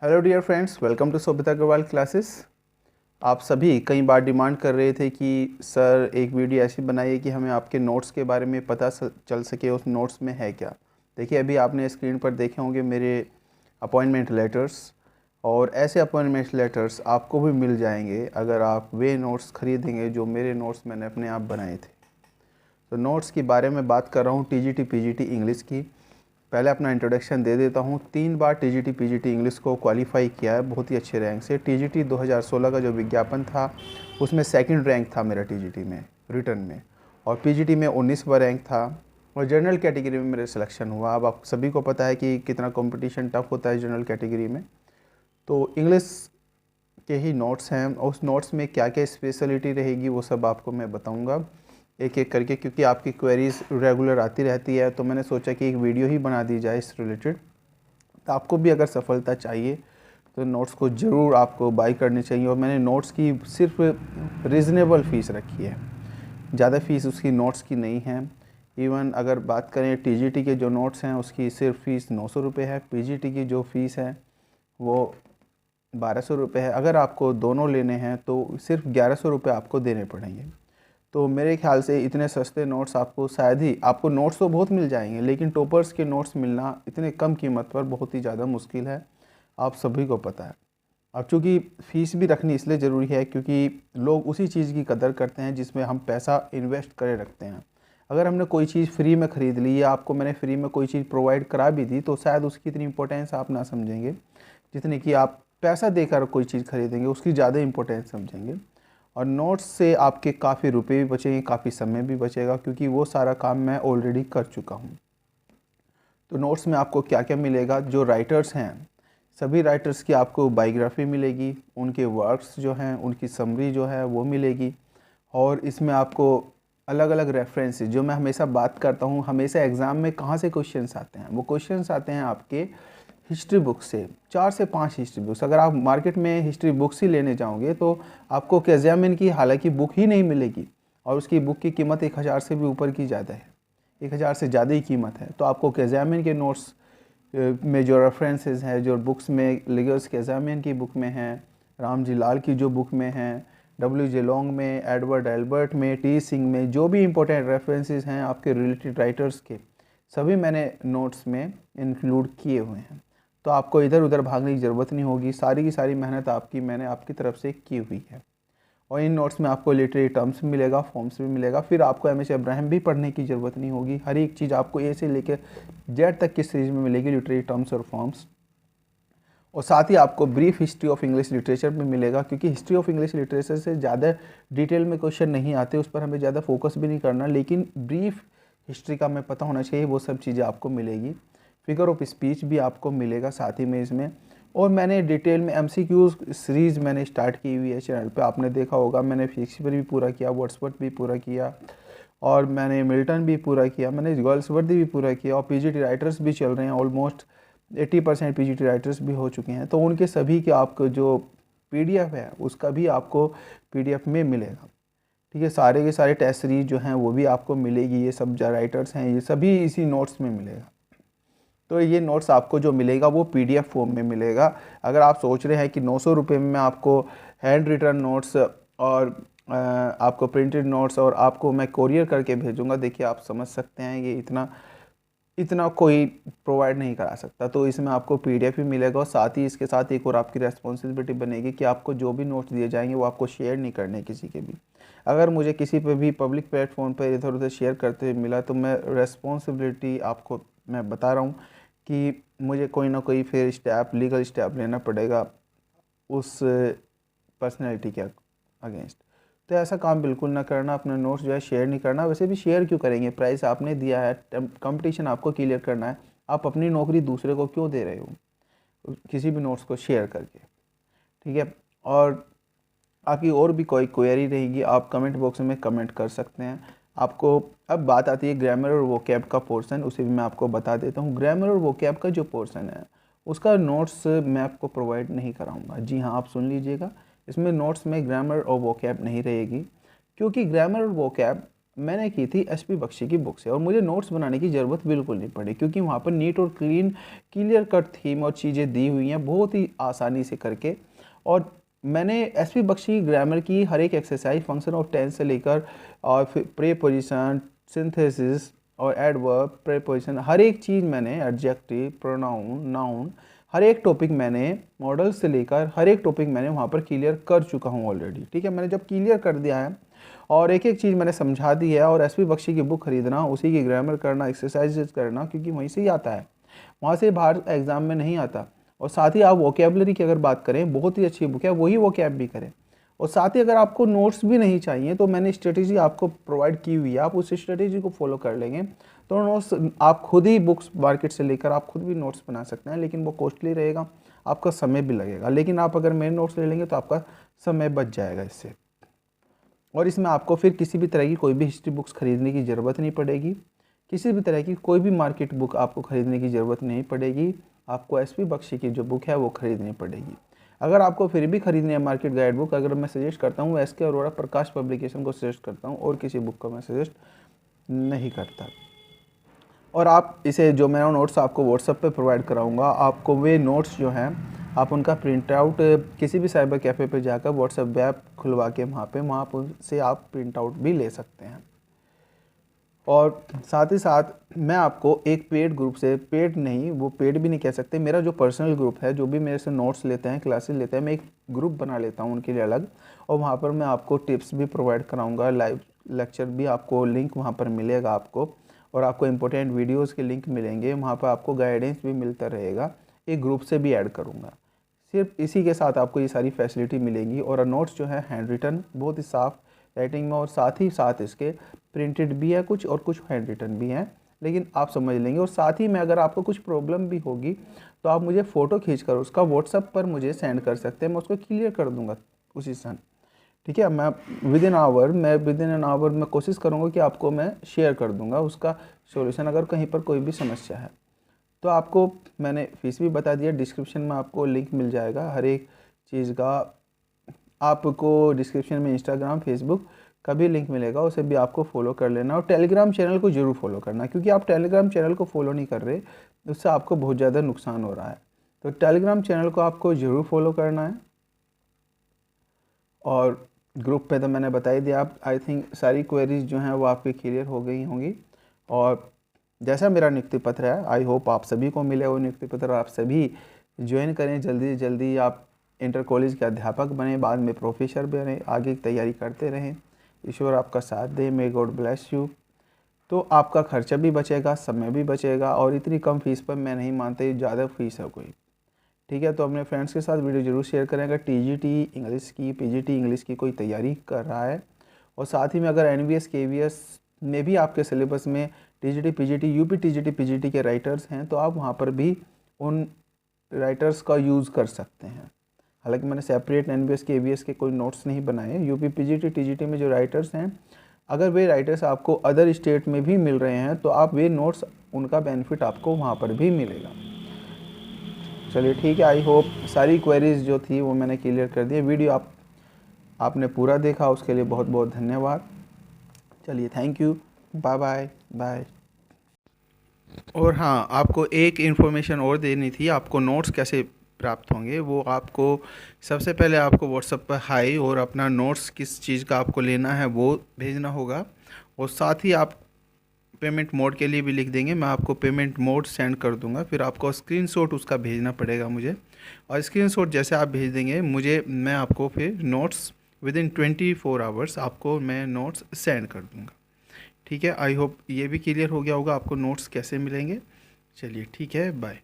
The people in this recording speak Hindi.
Hello dear friends, welcome to Sobhita Agarwal classes. आप सभी कई बार डिमांड कर रहे थे कि सर एक वीडियो ऐसी बनाइए कि हमें आपके नोट्स के बारे में पता चल सके उस नोट्स में है क्या। देखिए, अभी आपने स्क्रीन पर देखे होंगे मेरे अपॉइंटमेंट लेटर्स, और ऐसे अपॉइंटमेंट लेटर्स आपको भी मिल जाएंगे अगर आप वे नोट्स खरीदेंगे जो मेरे नोट्स मैंने अपने आप बनाए थे। तो नोट्स के बारे में बात कर रहा हूँ टीजीटी पीजीटी इंग्लिश की। पहले अपना इंट्रोडक्शन दे देता हूँ। 3 बार टीजीटी पीजीटी इंग्लिश को क्वालिफाई किया है बहुत ही अच्छे रैंक से। टीजीटी 2016 का जो विज्ञापन था उसमें सेकंड रैंक था मेरा टीजीटी में रिटर्न में, और पीजीटी में 19वां रैंक था, और जनरल कैटेगरी में मेरा सिलेक्शन हुआ। अब आप सभी को पता है कि कितना कंपटीशन टफ होता है जनरल कैटेगरी में। तो इंग्लिश के ही नोट्स हैं, और उस नोट्स में क्या क्या स्पेशलिटी रहेगी वो सब आपको मैं बताऊंगा एक एक करके, क्योंकि आपकी क्वेरीज रेगुलर आती रहती है। तो मैंने सोचा कि एक वीडियो ही बना दी जाए इस रिलेटेड। तो आपको भी अगर सफलता चाहिए तो नोट्स को ज़रूर आपको बाई करनी चाहिए। और मैंने नोट्स की सिर्फ रीज़नेबल फ़ीस रखी है, ज़्यादा फ़ीस उसकी नोट्स की नहीं है। इवन अगर बात करें टीजीटी के जो नोट्स हैं उसकी सिर्फ फ़ीस 900 रुपये है। पीजीटी की जो फ़ीस है वो 1200 रुपये है। अगर आपको दोनों लेने हैं तो सिर्फ 1100 रुपये आपको देने पड़ेंगे। तो मेरे ख्याल से इतने सस्ते नोट्स आपको शायद ही, आपको नोट्स तो बहुत मिल जाएंगे लेकिन टॉपर्स के नोट्स मिलना इतने कम कीमत पर बहुत ही ज़्यादा मुश्किल है, आप सभी को पता है। अब चूँकि फ़ीस भी रखनी इसलिए ज़रूरी है क्योंकि लोग उसी चीज़ की कदर करते हैं जिसमें हम पैसा इन्वेस्ट करे रखते हैं। अगर हमने कोई चीज़ फ्री में ख़रीद ली या आपको मैंने फ्री में कोई चीज़ प्रोवाइड करा भी दी तो शायद उसकी इतनी इंपॉर्टेंस आप ना समझेंगे जितनी कि आप पैसा देकर कोई चीज़ खरीदेंगे, उसकी ज़्यादा इंपॉर्टेंस समझेंगे। और नोट्स से आपके काफ़ी रुपए भी बचेंगे, काफ़ी समय भी बचेगा, क्योंकि वो सारा काम मैं ऑलरेडी कर चुका हूँ। तो नोट्स में आपको क्या क्या मिलेगा, जो राइटर्स हैं सभी राइटर्स की आपको बायोग्राफी मिलेगी, उनके वर्क्स जो हैं उनकी समरी जो है वो मिलेगी। और इसमें आपको अलग अलग रेफरेंसेस, जो मैं हमेशा बात करता हूँ, हमेशा एग्ज़ाम में कहाँ से क्वेश्चंस आते हैं, वो क्वेश्चंस आते हैं आपके हिस्ट्री बुक से। 4 से 5 हिस्ट्री बुक्स, अगर आप मार्केट में हिस्ट्री बुक्स ही लेने जाओगे तो आपको कैज़ामिन की हालांकि बुक ही नहीं मिलेगी, और उसकी बुक की कीमत 1000 से भी ऊपर की ज़्यादा है, 1000 से ज़्यादा ही कीमत है। तो आपको कैज़ामिन के नोट्स में जो रेफरेंसेस हैं, जो बुक्स में लिगर्स कैज़ामिन की बुक में हैं, राम जी लाल की जो बुक में हैं, डब्ल्यू लोंग में, एडवर्ड एल्बर्ट में, टी सिंह में, जो भी इंपॉर्टेंट रेफरेंसेस हैं आपके रिलेटेड राइटर्स के, सभी मैंने नोट्स में इंक्लूड किए हुए हैं। तो आपको इधर उधर भागने की ज़रूरत नहीं होगी, सारी की सारी मेहनत मैंने आपकी तरफ से की हुई है। और इन नोट्स में आपको लिटरेरी टर्म्स भी मिलेगा, फॉर्म्स भी मिलेगा। फिर आपको एम एस इब्राहिम भी पढ़ने की ज़रूरत नहीं होगी, हर एक चीज़ आपको ए से लेकर जेड तक की सीरीज में मिलेगी, लिटरेरी टर्म्स और फॉर्म्स। और साथ ही आपको brief history of English literature भी मिलेगा, क्योंकि हिस्ट्री ऑफ इंग्लिश लिटरेचर से ज़्यादा डिटेल में क्वेश्चन नहीं आते, उस पर हमें ज़्यादा फोकस भी नहीं करना, लेकिन ब्रीफ हिस्ट्री का हमें पता होना चाहिए, वो सब चीज़ें आपको मिलेगी। फिगर ऑफ स्पीच भी आपको मिलेगा साथ ही में इसमें। और मैंने डिटेल में एमसीक्यूज सीरीज़ मैंने स्टार्ट की हुई है चैनल पे, आपने देखा होगा। मैंने शेक्सपियर भी पूरा किया, वर्ड्सवर्थ भी पूरा किया, और मैंने मिल्टन भी पूरा किया, मैंने गर्ल्सवर्दी भी पूरा किया, और पीजीटी राइटर्स भी चल रहे हैं। ऑलमोस्ट 80% पीजीटी राइटर्स भी हो चुके हैं। तो उनके सभी के आपको जो पीडीएफ है उसका भी आपको पीडीएफ में मिलेगा। ठीक है, सारे के सारे टेस्ट सीरीज जो हैं वो भी आपको मिलेगी। ये सब जो राइटर्स हैं ये सभी इसी नोट्स में मिलेगा। तो ये नोट्स आपको जो मिलेगा वो पीडीएफ फॉर्म में मिलेगा। अगर आप सोच रहे हैं कि 900 रुपये में आपको हैंड रिटन नोट्स और आपको प्रिंटेड नोट्स और आपको मैं कोरियर करके भेजूंगा, देखिए आप समझ सकते हैं ये इतना इतना कोई प्रोवाइड नहीं करा सकता। तो इसमें आपको पीडीएफ भी मिलेगा, और साथ ही इसके साथ एक और आपकी रेस्पॉन्सिबिलिटी बनेगी कि आपको जो भी नोट्स दिए जाएंगे वो आपको शेयर नहीं करने किसी के भी। अगर मुझे किसी पे भी पब्लिक प्लेटफॉर्म पे इधर उधर शेयर करते हुए मिला तो मैं रेस्पॉन्सिबिलिटी आपको मैं बता रहा हूँ कि मुझे कोई ना कोई फिर स्टेप, लीगल स्टेप लेना पड़ेगा उस पर्सनैलिटी के अगेंस्ट। तो ऐसा काम बिल्कुल ना करना, अपना नोट्स जो है शेयर नहीं करना। वैसे भी शेयर क्यों करेंगे, प्राइस आपने दिया है, कंपटीशन आपको क्लियर करना है, आप अपनी नौकरी दूसरे को क्यों दे रहे हो किसी भी नोट्स को शेयर करके। ठीक है, और आपकी और भी कोई क्वेरी रहेगी आप कमेंट बॉक्स में कमेंट कर सकते हैं। आपको अब बात आती है ग्रामर और वोकैब का पोर्शन, उसे भी मैं आपको बता देता हूँ। ग्रामर और वोकैब का जो पोर्शन है उसका नोट्स मैं आपको प्रोवाइड नहीं कराऊंगा। जी हाँ, आप सुन लीजिएगा, इसमें नोट्स में ग्रामर और वोकैब नहीं रहेगी, क्योंकि ग्रामर और वोकैब मैंने की थी एसपी बख्शी की बुक से, और मुझे नोट्स बनाने की ज़रूरत बिल्कुल नहीं पड़ी, क्योंकि वहाँ पर नीट और क्लियर कट थीम और चीज़ें दी हुई हैं बहुत ही आसानी से करके। और मैंने एसपी बख्शी ग्रामर की हर एक एक्सरसाइज, फंक्शन ऑफ टेंस से लेकर और फिर प्रीपोजिशन, सिंथेसिस और एडवर्ब, प्रीपोजिशन, हर एक चीज़ मैंने, एडजेक्टिव, प्रोनाउन, नाउन, हर एक टॉपिक मैंने, मॉडल से लेकर हर एक टॉपिक मैंने वहाँ पर क्लियर कर चुका हूँ ऑलरेडी। ठीक है, मैंने जब क्लियर कर दिया है और एक एक चीज़ मैंने समझा दी है, और एसपी बख्शी की बुक खरीदना, उसी की ग्रामर करना, एक्सरसाइजेज करना, क्योंकि वहीं से ही आता है, वहाँ से बाहर एग्ज़ाम में नहीं आता। और साथ ही आप वोकेबलरी की अगर बात करें, बहुत ही अच्छी बुक है, वही वोकैब भी करें। और साथ ही अगर आपको नोट्स भी नहीं चाहिए तो मैंने स्ट्रेटेजी आपको प्रोवाइड की हुई है, आप उस स्ट्रेटेजी को फॉलो कर लेंगे तो नोट्स आप खुद ही बुक्स मार्केट से लेकर आप खुद भी नोट्स बना सकते हैं, लेकिन वो कॉस्टली रहेगा, आपका समय भी लगेगा। लेकिन आप अगर मेरे नोट्स ले लेंगे तो आपका समय बच जाएगा इससे। और इसमें आपको फिर किसी भी तरह की कोई भी हिस्ट्री बुक्स खरीदने की ज़रूरत नहीं पड़ेगी, किसी भी तरह की कोई भी मार्केट बुक आपको खरीदने की ज़रूरत नहीं पड़ेगी। आपको एसपी बख्शी की जो बुक है वो खरीदनी पड़ेगी। अगर आपको फिर भी खरीदनी है मार्केट गाइड बुक, अगर मैं सजेस्ट करता हूँ एस के अरोड़ा प्रकाश पब्लिकेशन को सजेस्ट करता हूँ, और किसी बुक को मैं सजेस्ट नहीं करता। और आप इसे, जो मैं नोट्स आपको व्हाट्सएप पे प्रोवाइड कराऊंगा, आपको वे नोट्स जो हैं आप उनका प्रिंट आउट किसी भी साइबर कैफ़े पे जाकर व्हाट्सएप ऐप खुलवा के वहाँ से आप प्रिंट आउट भी ले सकते हैं। और साथ ही साथ मैं आपको एक पेड ग्रुप से, पेड नहीं, वो पेड भी नहीं कह सकते, मेरा जो पर्सनल ग्रुप है, जो भी मेरे से नोट्स लेते हैं, क्लासेस लेते हैं, मैं एक ग्रुप बना लेता हूँ उनके लिए अलग, और वहाँ पर मैं आपको टिप्स भी प्रोवाइड कराऊँगा, लाइव लेक्चर भी आपको लिंक वहाँ पर मिलेगा आपको, और आपको इम्पोर्टेंट वीडियोज़ के लिंक मिलेंगे, वहाँ पर आपको गाइडेंस भी मिलता रहेगा। एक ग्रुप से भी ऐड करूँगा, सिर्फ इसी के साथ आपको ये सारी फैसिलिटी मिलेंगी। और नोट्स जो है हैंड रिटन, बहुत ही साफ़ राइटिंग में, और साथ ही साथ इसके प्रिंटेड भी है कुछ, और कुछ हैंड रिटन भी हैं, लेकिन आप समझ लेंगे। और साथ ही में अगर आपको कुछ प्रॉब्लम भी होगी तो आप मुझे फ़ोटो खींचकर उसका व्हाट्सएप पर मुझे सेंड कर सकते हैं, मैं उसको क्लियर कर दूंगा उसी क्षण। ठीक है, मैं विद इन एन आवर मैं कोशिश करूँगा कि आपको मैं शेयर कर दूँगा उसका सॉल्यूशन, अगर कहीं पर कोई भी समस्या है। तो आपको मैंने फ़ीस भी बता दिया, डिस्क्रिप्शन में आपको लिंक मिल जाएगा हर एक चीज़ का। आपको डिस्क्रिप्शन में इंस्टाग्राम, फेसबुक का भी लिंक मिलेगा, उसे भी आपको फॉलो कर लेना। और टेलीग्राम चैनल को ज़रूर फॉलो करना, क्योंकि आप टेलीग्राम चैनल को फॉलो नहीं कर रहे, उससे आपको बहुत ज़्यादा नुकसान हो रहा है। तो टेलीग्राम चैनल को आपको ज़रूर फॉलो करना है। और ग्रुप पे तो मैंने बता ही दिया, आप आई थिंक सारी क्वेरीज जो हैं वो आपकी क्लियर हो गई होंगी। और जैसा मेरा नियुक्ति पत्र है, आई होप आप सभी को मिले वो नियुक्ति पत्र, आप सभी ज्वाइन करें जल्दी से जल्दी, आप इंटर कॉलेज के अध्यापक बने, बाद में प्रोफेसर बने, आगे की तैयारी करते रहें। ईश्वर आपका साथ दे, मे गॉड ब्लेस यू। तो आपका खर्चा भी बचेगा, समय भी बचेगा, और इतनी कम फीस पर मैं नहीं मानता ज़्यादा फीस है कोई। ठीक है, तो अपने फ्रेंड्स के साथ वीडियो जरूर शेयर करें अगर टीजीटी इंग्लिश की, पीजीटी इंग्लिश की कोई तैयारी कर रहा है। और साथ ही में अगर एनवीएस केवीएस में भी आपके सिलेबस में TGT PGT UP TGT PGT के राइटर्स हैं, तो आप वहाँ पर भी उन राइटर्स का यूज़ कर सकते हैं। हालांकि मैंने सेपरेट एनवीएस केवीएस के कोई नोट्स नहीं बनाए, यूपी पीजीटी टीजीटी में जो राइटर्स हैं, अगर वे राइटर्स आपको अदर स्टेट में भी मिल रहे हैं तो आप वे नोट्स, उनका बेनिफिट आपको वहाँ पर भी मिलेगा। चलिए ठीक है, आई होप सारी क्वेरीज जो थी वो मैंने क्लियर कर दी। वीडियो आपने पूरा देखा, उसके लिए बहुत बहुत धन्यवाद। चलिए, thank you, bye bye bye. और हाँ, आपको एक इन्फॉर्मेशन और देनी थी, आपको नोट्स कैसे प्राप्त होंगे वो आपको, सबसे पहले आपको व्हाट्सएप पर हाई और अपना नोट्स किस चीज़ का आपको लेना है वो भेजना होगा। और साथ ही आप पेमेंट मोड के लिए भी लिख देंगे, मैं आपको पेमेंट मोड सेंड कर दूंगा, फिर आपको स्क्रीनशॉट उसका भेजना पड़ेगा मुझे। और स्क्रीनशॉट जैसे आप भेज देंगे मुझे, मैं आपको फिर नोट्स विद इन 24 आवर्स आपको मैं नोट्स सेंड कर दूंगा। ठीक है, आई होप ये भी क्लियर हो गया होगा आपको नोट्स कैसे मिलेंगे। चलिए ठीक है, बाय।